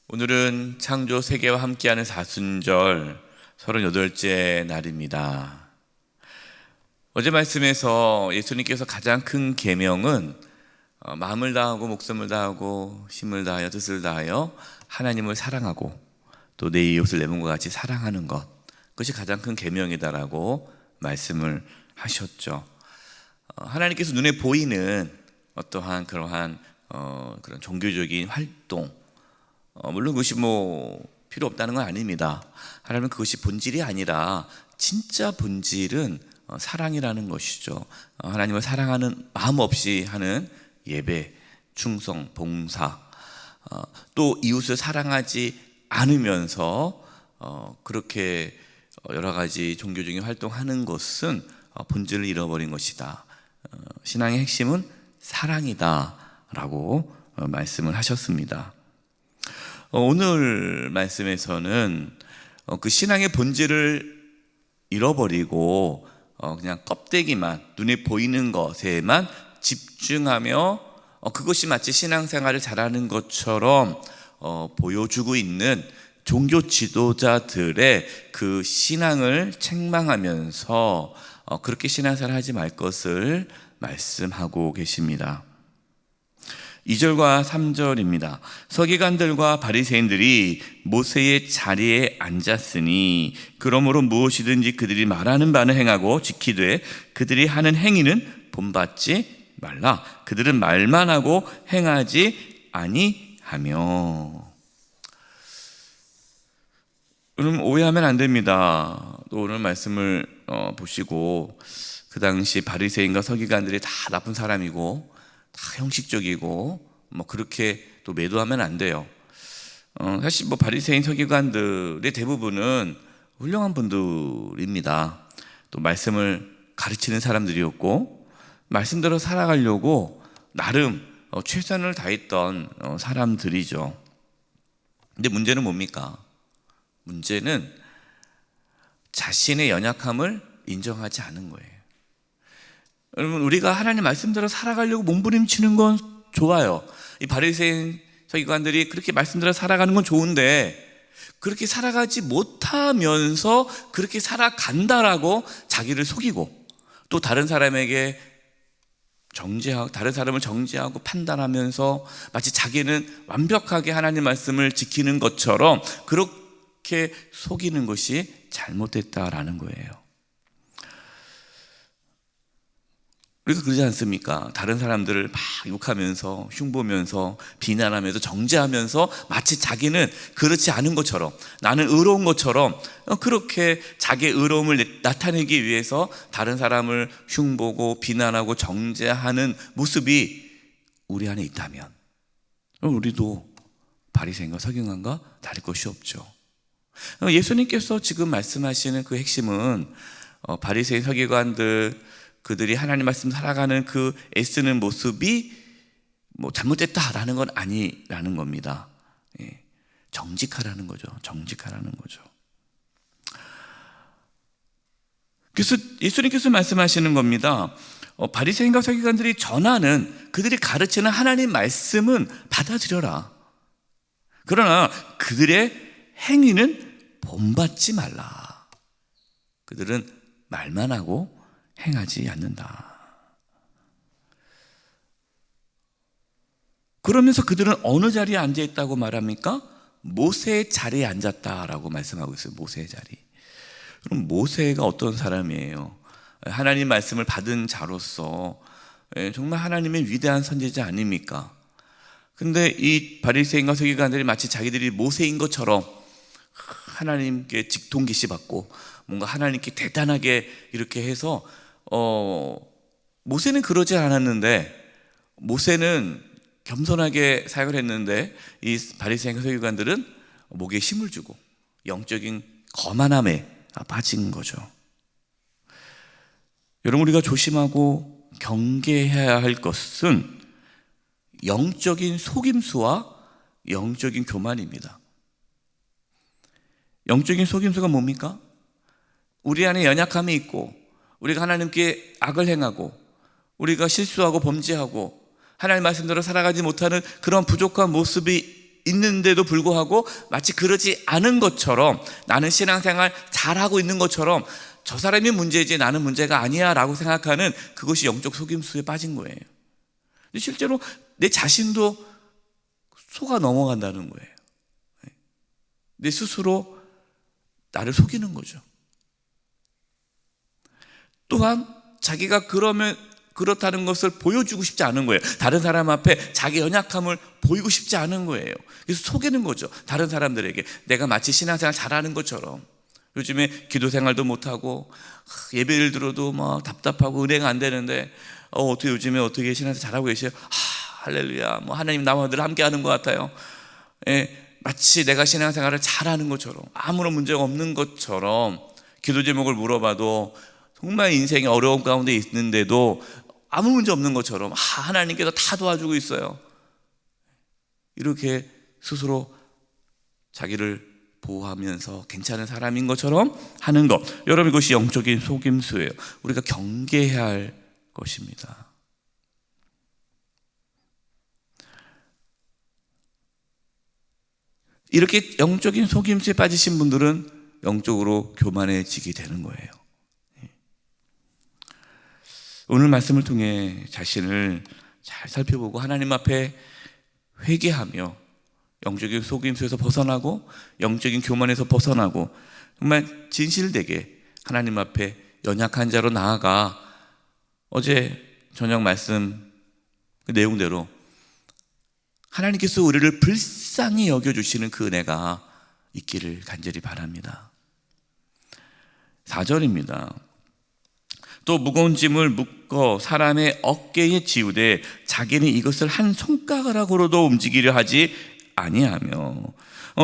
오늘은 창조 세계와 함께하는 사순절 38째 날입니다. 어제 말씀에서 예수님께서 가장 큰 계명은 마음을 다하고 목숨을 다하고 힘을 다하여 뜻을 다하여 하나님을 사랑하고 또 내 이웃을 내 몸과 같이 사랑하는 것, 그것이 가장 큰 계명이다라고 말씀을 하셨죠. 하나님께서 눈에 보이는 어떠한 그러한 그런 종교적인 활동, 물론 그것이 필요 없다는 건 아닙니다. 하나님은 그것이 본질이 아니라 진짜 본질은 사랑이라는 것이죠. 하나님을 사랑하는 마음 없이 하는 예배, 충성, 봉사, 또 이웃을 사랑하지 않으면서 그렇게 여러 가지 종교적인 활동하는 것은 본질을 잃어버린 것이다. 신앙의 핵심은 사랑이다라고 말씀을 하셨습니다. 오늘 말씀에서는 그 신앙의 본질을 잃어버리고 그냥 껍데기만, 눈에 보이는 것에만 집중하며 그것이 마치 신앙생활을 잘하는 것처럼 보여주고 있는 종교 지도자들의 그 신앙을 책망하면서 그렇게 신앙생활을 하지 말 것을 말씀하고 계십니다. 2절과 3절입니다. 서기관들과 바리새인들이 모세의 자리에 앉았으니 그러므로 무엇이든지 그들이 말하는 바는 행하고 지키되 그들이 하는 행위는 본받지 말라. 그들은 말만 하고 행하지 아니하며. 여러분, 오해하면 안 됩니다. 또 오늘 말씀을 보시고 그 당시 바리새인과 서기관들이 다 나쁜 사람이고 다 형식적이고 그렇게 또 매도하면 안 돼요. 사실 바리새인 서기관들의 대부분은 훌륭한 분들입니다. 또 말씀을 가르치는 사람들이었고 말씀대로 살아가려고 나름 최선을 다했던 사람들이죠. 근데 문제는 뭡니까? 문제는 자신의 연약함을 인정하지 않은 거예요. 여러분, 우리가 하나님 말씀대로 살아가려고 몸부림치는 건 좋아요. 이 바리새인 서기관들이 그렇게 말씀대로 살아가는 건 좋은데 그렇게 살아가지 못하면서 그렇게 살아간다라고 자기를 속이고 또 다른 사람에게 다른 사람을 정죄하고 판단하면서 마치 자기는 완벽하게 하나님 말씀을 지키는 것처럼 그렇게 속이는 것이 잘못됐다라는 거예요. 우리가 그러지 않습니까? 다른 사람들을 막 욕하면서 흉보면서 비난하면서 정죄하면서 마치 자기는 그렇지 않은 것처럼, 나는 의로운 것처럼 그렇게 자기의 의로움을 나타내기 위해서 다른 사람을 흉보고 비난하고 정죄하는 모습이 우리 안에 있다면 우리도 바리새인과 서기관과 다를 것이 없죠. 예수님께서 지금 말씀하시는 그 핵심은 바리새인 서기관들, 그들이 하나님 말씀 살아가는 그 애쓰는 모습이 잘못됐다라는 건 아니라는 겁니다. 정직하라는 거죠. 정직하라는 거죠. 그래서 예수님께서 말씀하시는 겁니다. 바리새인과 서기관들이 전하는, 그들이 가르치는 하나님 말씀은 받아들여라. 그러나 그들의 행위는 본받지 말라. 그들은 말만 하고 행하지 않는다. 그러면서 그들은 어느 자리에 앉아있다고 말합니까? 모세의 자리에 앉았다라고 말씀하고 있어요. 모세의 자리. 그럼 모세가 어떤 사람이에요? 하나님 말씀을 받은 자로서 정말 하나님의 위대한 선지자 아닙니까? 근데 이 바리새인과 서기관들이 마치 자기들이 모세인 것처럼 하나님께 직통 계시받고 뭔가 하나님께 대단하게 이렇게 해서 모세는 그러지 않았는데, 모세는 겸손하게 사역을 했는데 이 바리새인과 서기관들은 목에 힘을 주고 영적인 거만함에 빠진 거죠. 여러분, 우리가 조심하고 경계해야 할 것은 영적인 속임수와 영적인 교만입니다. 영적인 속임수가 뭡니까? 우리 안에 연약함이 있고 우리가 하나님께 악을 행하고 우리가 실수하고 범죄하고 하나님 말씀대로 살아가지 못하는 그런 부족한 모습이 있는데도 불구하고 마치 그러지 않은 것처럼, 나는 신앙생활 잘하고 있는 것처럼 저 사람이 문제지 나는 문제가 아니야 라고 생각하는, 그것이 영적 속임수에 빠진 거예요. 근데 실제로 내 자신도 속아 넘어간다는 거예요. 내 스스로 나를 속이는 거죠. 또한 자기가 그렇다는 것을 보여주고 싶지 않은 거예요. 다른 사람 앞에 자기 연약함을 보이고 싶지 않은 거예요. 그래서 속이는 거죠. 다른 사람들에게 내가 마치 신앙생활 잘하는 것처럼. 요즘에 기도 생활도 못하고 예배를 들어도 막 답답하고 은혜가 안 되는데 어떻게 요즘에 어떻게 신앙생활 잘하고 계세요? 할렐루야, 뭐 하나님 나와 늘 함께 하는 것 같아요. 마치 내가 신앙생활을 잘하는 것처럼, 아무런 문제가 없는 것처럼, 기도 제목을 물어봐도 정말 인생이 어려운 가운데 있는데도 아무 문제 없는 것처럼 하나님께서 다 도와주고 있어요. 이렇게 스스로 자기를 보호하면서 괜찮은 사람인 것처럼 하는 것, 여러분 이것이 영적인 속임수예요. 우리가 경계해야 할 것입니다. 이렇게 영적인 속임수에 빠지신 분들은 영적으로 교만해지게 되는 거예요. 오늘 말씀을 통해 자신을 잘 살펴보고 하나님 앞에 회개하며 영적인 속임수에서 벗어나고 영적인 교만에서 벗어나고 정말 진실되게 하나님 앞에 연약한 자로 나아가 어제 저녁 말씀 그 내용대로 하나님께서 우리를 불쌍히 여겨주시는 그 은혜가 있기를 간절히 바랍니다. 4절입니다. 또 무거운 짐을 묶어 사람의 어깨에 지우되 자기는 이것을 한 손가락으로도 움직이려 하지 아니하며.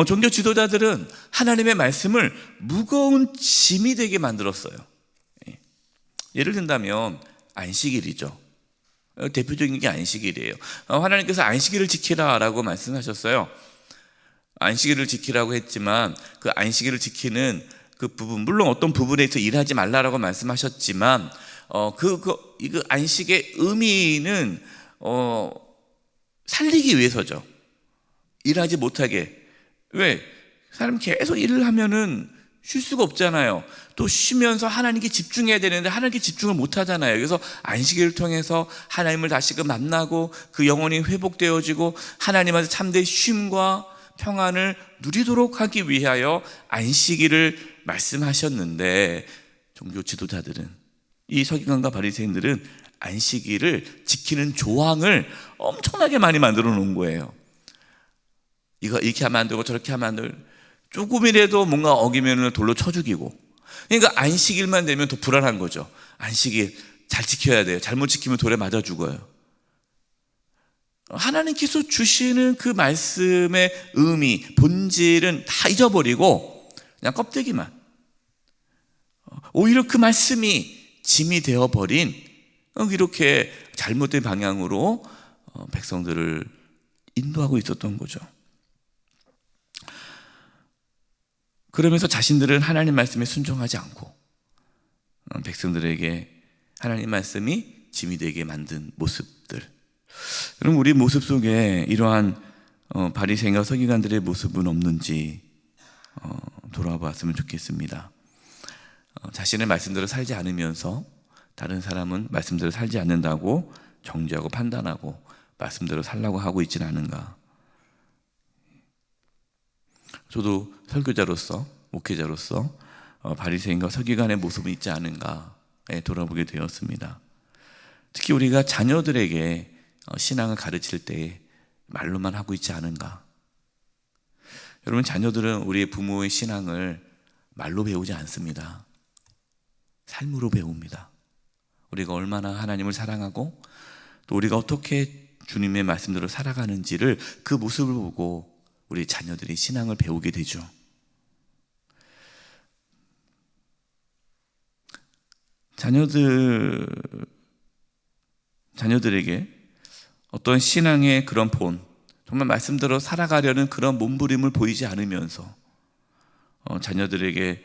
종교 지도자들은 하나님의 말씀을 무거운 짐이 되게 만들었어요. 예를 든다면 안식일이죠. 대표적인 게 안식일이에요. 하나님께서 안식일을 지키라라고 말씀하셨어요. 안식일을 지키라고 했지만 그 안식일을 지키는 그 부분, 물론 어떤 부분에 있어 일하지 말라라고 말씀하셨지만 그 안식의 의미는 살리기 위해서죠. 일하지 못하게. 왜? 사람 계속 일을 하면은 쉴 수가 없잖아요. 또 쉬면서 하나님께 집중해야 되는데 하나님께 집중을 못 하잖아요. 그래서 안식일을 통해서 하나님을 다시금 만나고 그 영혼이 회복되어지고 하나님한테 참된 쉼과 평안을 누리도록 하기 위하여 안식일을 말씀하셨는데, 종교 지도자들은, 이 서기관과 바리새인들은 안식일을 지키는 조항을 엄청나게 많이 만들어 놓은 거예요. 이거 이렇게 하면 안 되고 저렇게 하면 안 되고, 조금이라도 뭔가 어기면 돌로 쳐 죽이고. 그러니까 안식일만 되면 더 불안한 거죠. 안식일 잘 지켜야 돼요. 잘못 지키면 돌에 맞아 죽어요. 하나님께서 주시는 그 말씀의 의미, 본질은 다 잊어버리고 그냥 껍데기만, 오히려 그 말씀이 짐이 되어버린, 이렇게 잘못된 방향으로 백성들을 인도하고 있었던 거죠. 그러면서 자신들은 하나님 말씀에 순종하지 않고 백성들에게 하나님 말씀이 짐이 되게 만든 모습들. 그럼 우리 모습 속에 이러한 바리새인과 서기관들의 모습은 없는지 돌아봤으면 좋겠습니다. 자신의 말씀대로 살지 않으면서 다른 사람은 말씀대로 살지 않는다고 정죄하고 판단하고 말씀대로 살라고 하고 있지는 않은가. 저도 설교자로서, 목회자로서 바리새인과 서기관의 모습은 있지 않은가에 돌아보게 되었습니다. 특히 우리가 자녀들에게 신앙을 가르칠 때 말로만 하고 있지 않은가. 여러분, 자녀들은 우리의 부모의 신앙을 말로 배우지 않습니다. 삶으로 배웁니다. 우리가 얼마나 하나님을 사랑하고 또 우리가 어떻게 주님의 말씀대로 살아가는지를, 그 모습을 보고 우리 자녀들이 신앙을 배우게 되죠. 자녀들에게 어떤 신앙의 그런 본, 정말 말씀대로 살아가려는 그런 몸부림을 보이지 않으면서 자녀들에게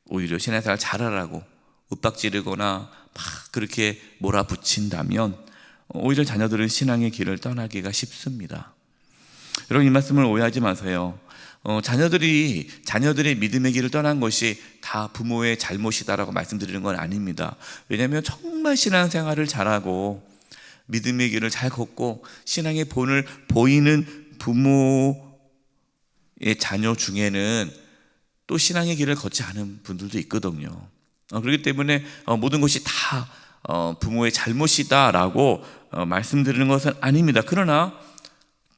오히려 신앙생활 잘하라고 윽박지르거나 막 그렇게 몰아붙인다면 오히려 자녀들은 신앙의 길을 떠나기가 쉽습니다. 여러분, 이 말씀을 오해하지 마세요. 자녀들의 믿음의 길을 떠난 것이 다 부모의 잘못이다라고 말씀드리는 건 아닙니다. 왜냐하면 정말 신앙생활을 잘하고 믿음의 길을 잘 걷고 신앙의 본을 보이는 부모의 자녀 중에는 또 신앙의 길을 걷지 않은 분들도 있거든요. 그렇기 때문에 모든 것이 다 부모의 잘못이다라고 말씀드리는 것은 아닙니다. 그러나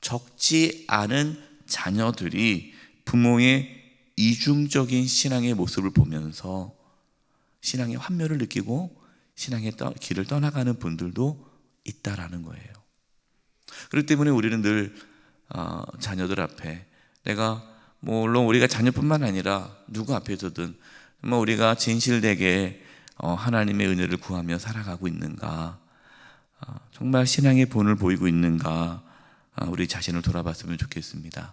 적지 않은 자녀들이 부모의 이중적인 신앙의 모습을 보면서 신앙의 환멸을 느끼고 신앙의 길을 떠나가는 분들도 있다라는 거예요. 그렇기 때문에 우리는 늘 자녀들 앞에, 내가 물론 우리가 자녀뿐만 아니라 누구 앞에서든 우리가 진실되게 하나님의 은혜를 구하며 살아가고 있는가, 정말 신앙의 본을 보이고 있는가, 우리 자신을 돌아봤으면 좋겠습니다.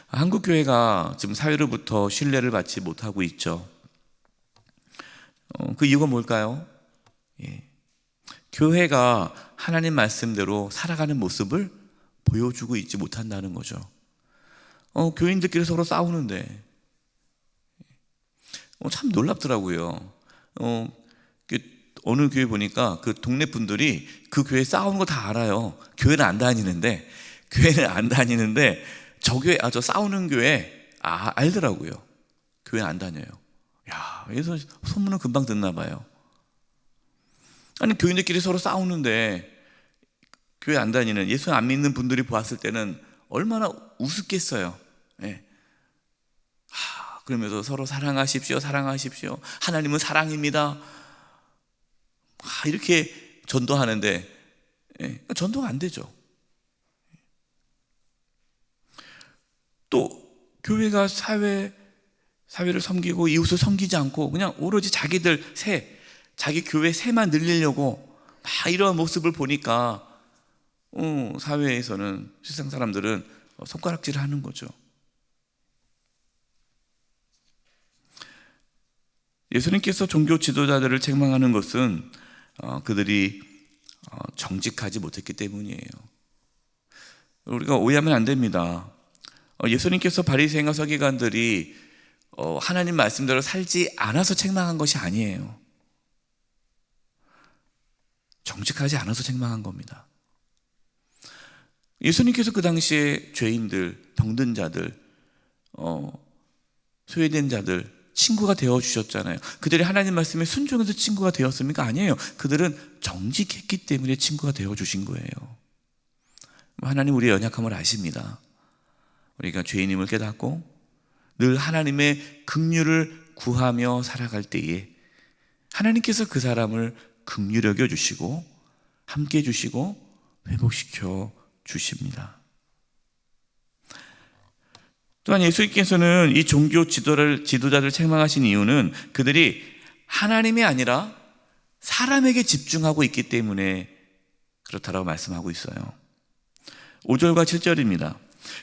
한국 교회가 지금 사회로부터 신뢰를 받지 못하고 있죠. 그 이유가 뭘까요? 교회가 하나님 말씀대로 살아가는 모습을 보여주고 있지 못한다는 거죠. 교인들끼리 서로 싸우는데 참 놀랍더라고요. 어느 교회 보니까 그 동네 분들이 그 교회 싸우는 거 다 알아요. 교회는 안 다니는데 저 교회, 저 싸우는 교회 알더라고요. 교회 안 다녀요. 그래서 소문은 금방 듣나 봐요. 아니, 교인들끼리 서로 싸우는데 교회 안 다니는, 예수 안 믿는 분들이 보았을 때는 얼마나 우습겠어요. 그러면서 서로 사랑하십시오, 하나님은 사랑입니다, 이렇게 전도하는데 전도가 안 되죠. 또 교회가 사회를 섬기고 이웃을 섬기지 않고 그냥 오로지 자기 교회 세만 늘리려고 이런 모습을 보니까 사회에서는, 세상 사람들은 손가락질을 하는 거죠. 예수님께서 종교 지도자들을 책망하는 것은 그들이 정직하지 못했기 때문이에요. 우리가 오해하면 안 됩니다. 예수님께서 바리새인과 서기관들이 하나님 말씀대로 살지 않아서 책망한 것이 아니에요. 정직하지 않아서 책망한 겁니다. 예수님께서 그 당시에 죄인들, 병든 자들, 소외된 자들 친구가 되어주셨잖아요. 그들이 하나님 말씀에 순종해서 친구가 되었습니까? 아니에요. 그들은 정직했기 때문에 친구가 되어주신 거예요. 하나님 우리의 연약함을 아십니다. 우리가 죄인임을 깨닫고 늘 하나님의 긍휼을 구하며 살아갈 때에 하나님께서 그 사람을 긍휼히 여겨주시고 함께 해주시고 회복시켜 주십니다. 또한 예수님께서는 이 종교 지도자를 책망하신 이유는 그들이 하나님이 아니라 사람에게 집중하고 있기 때문에 그렇다라고 말씀하고 있어요. 5절과 7절입니다.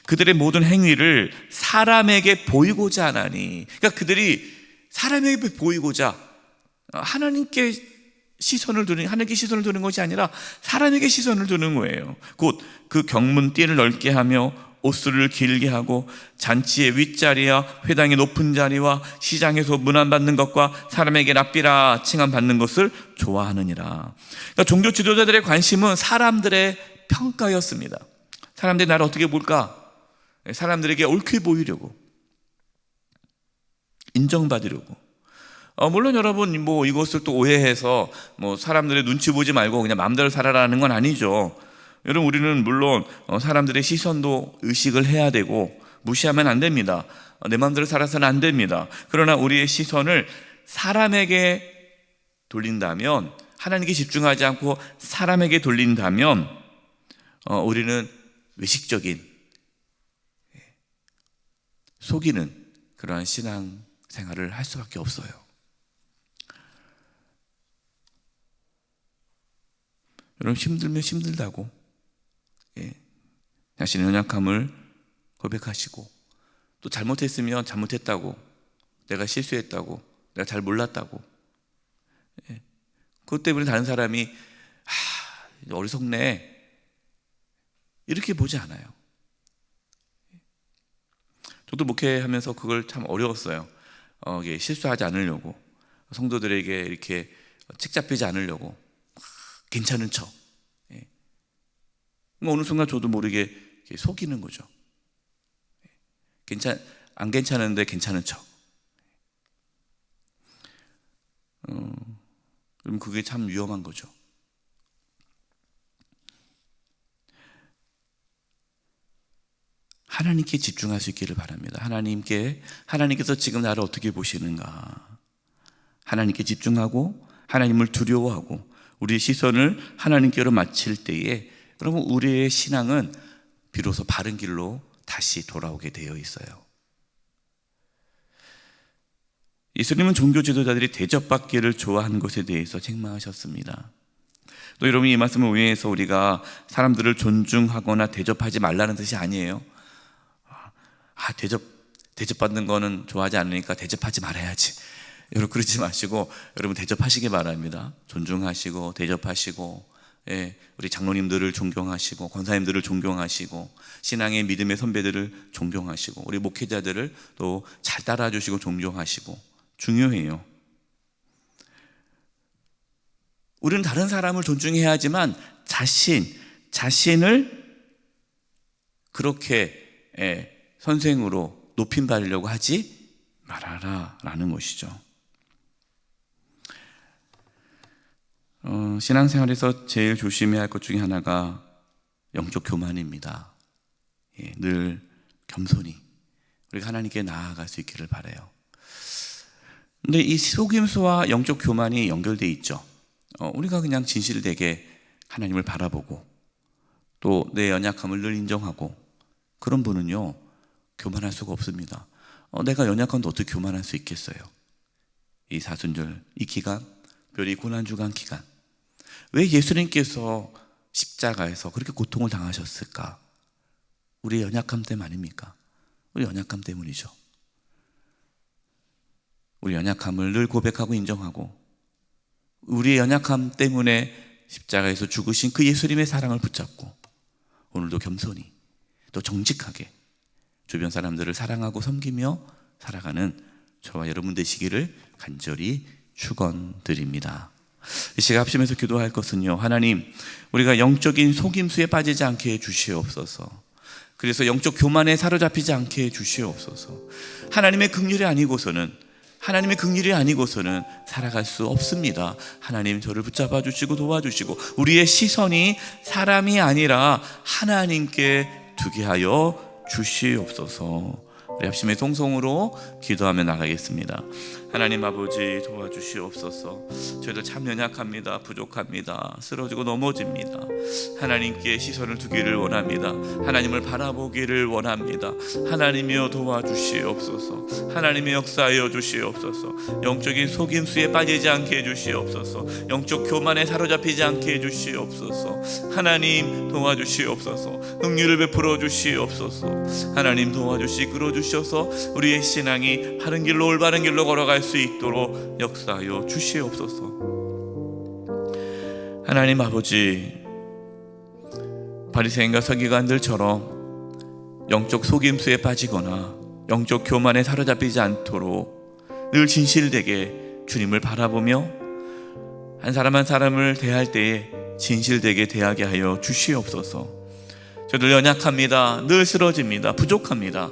그들의 모든 행위를 사람에게 보이고자 하나니, 그러니까 그들이 사람에게 보이고자 하나님께 시선을 두는 것이 아니라 사람에게 시선을 두는 거예요. 곧 그 경문띠를 넓게 하며 옷수를 길게 하고 잔치의 윗자리와 회당의 높은 자리와 시장에서 문안받는 것과 사람에게 랍비라 칭함받는 것을 좋아하느니라. 그러니까 종교 지도자들의 관심은 사람들의 평가였습니다. 사람들이 나를 어떻게 볼까? 사람들에게 옳게 보이려고, 인정받으려고. 물론 여러분 이것을 또 오해해서 사람들의 눈치 보지 말고 그냥 마음대로 살아라는 건 아니죠. 여러분, 우리는 물론 사람들의 시선도 의식을 해야 되고 무시하면 안 됩니다. 내 마음대로 살아서는 안 됩니다. 그러나 우리의 시선을 사람에게 돌린다면, 하나님께 집중하지 않고 사람에게 돌린다면 우리는 외식적인, 속이는 그러한 신앙 생활을 할 수밖에 없어요. 여러분, 힘들면 힘들다고 자신의 연약함을 고백하시고, 또 잘못했으면 잘못했다고, 내가 실수했다고, 내가 잘 몰랐다고, 그것 때문에 다른 사람이 어리석네 이렇게 보지 않아요. 저도 목회하면서 그걸 참 어려웠어요. 이게 실수하지 않으려고, 성도들에게 이렇게 책 잡히지 않으려고 괜찮은 척. 예. 어느 순간 저도 모르게 속이는 거죠. 안 괜찮은데 괜찮은 척. 그럼 그게 참 위험한 거죠. 하나님께 집중할 수 있기를 바랍니다. 하나님께서 지금 나를 어떻게 보시는가, 하나님께 집중하고 하나님을 두려워하고 우리의 시선을 하나님께로 맞출 때에, 그러면 우리의 신앙은 비로소 바른 길로 다시 돌아오게 되어 있어요. 예수님은 종교 지도자들이 대접받기를 좋아하는 것에 대해서 책망하셨습니다. 또 여러분, 이 말씀을 위해서 우리가 사람들을 존중하거나 대접하지 말라는 뜻이 아니에요. 대접받는 거는 좋아하지 않으니까 대접하지 말아야지, 여러분 그러지 마시고, 여러분 대접하시기 바랍니다. 존중하시고 대접하시고, 우리 장로님들을 존경하시고 권사님들을 존경하시고 신앙의 믿음의 선배들을 존경하시고 우리 목회자들을 또 잘 따라주시고 존경하시고, 중요해요. 우리는 다른 사람을 존중해야 하지만 자신을 그렇게 선생으로 높임받으려고 하지 말아라 라는 것이죠. 신앙생활에서 제일 조심해야 할 것 중에 하나가 영적 교만입니다. 늘 겸손히 우리가 하나님께 나아갈 수 있기를 바라요. 근데 이 속임수와 영적 교만이 연결되어 있죠. 우리가 그냥 진실되게 하나님을 바라보고 또 내 연약함을 늘 인정하고, 그런 분은요 교만할 수가 없습니다. 내가 연약한데 어떻게 교만할 수 있겠어요? 이 사순절, 이 기간, 별이 고난주간 기간, 왜 예수님께서 십자가에서 그렇게 고통을 당하셨을까? 우리의 연약함 때문 아닙니까? 우리 연약함 때문이죠. 우리 연약함을 늘 고백하고 인정하고, 우리의 연약함 때문에 십자가에서 죽으신 그 예수님의 사랑을 붙잡고 오늘도 겸손히 또 정직하게 주변 사람들을 사랑하고 섬기며 살아가는 저와 여러분 되시기를 간절히 축원드립니다. 이 시간 합심해서 기도할 것은요, 하나님, 우리가 영적인 속임수에 빠지지 않게 해 주시옵소서. 그래서 영적 교만에 사로잡히지 않게 해 주시옵소서. 하나님의 긍휼이 아니고서는 살아갈 수 없습니다. 하나님, 저를 붙잡아 주시고 도와주시고 우리의 시선이 사람이 아니라 하나님께 두게 하여 주시옵소서. 우리 합심의 통성으로 기도하며 나가겠습니다. 하나님 아버지, 도와주시옵소서. 저희들 참 연약합니다. 부족합니다. 쓰러지고 넘어집니다. 하나님께 시선을 두기를 원합니다. 하나님을 바라보기를 원합니다. 하나님이여 도와주시옵소서. 하나님의 역사하여 주시옵소서. 영적인 속임수에 빠지지 않게 해주시옵소서. 영적 교만에 사로잡히지 않게 해주시옵소서. 하나님 도와주시옵소서. 긍휼을 베풀어 주시옵소서. 하나님 도와주시 끌어주셔서 우리의 신앙이 바른 길로, 올바른 길로 걸어갈 수 있도록 역사하여 주시옵소서. 하나님 아버지, 바리새인과 서기관들처럼 영적 속임수에 빠지거나 영적 교만에 사로잡히지 않도록 늘 진실되게 주님을 바라보며 한 사람 한 사람을 대할 때에 진실되게 대하게 하여 주시옵소서. 저들 연약합니다. 늘 쓰러집니다. 부족합니다.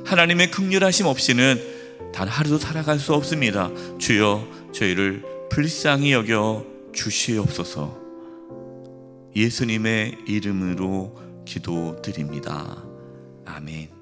하나님의 긍휼하심 없이는 단 하루도 살아갈 수 없습니다. 주여, 저희를 불쌍히 여겨 주시옵소서. 예수님의 이름으로 기도드립니다. 아멘.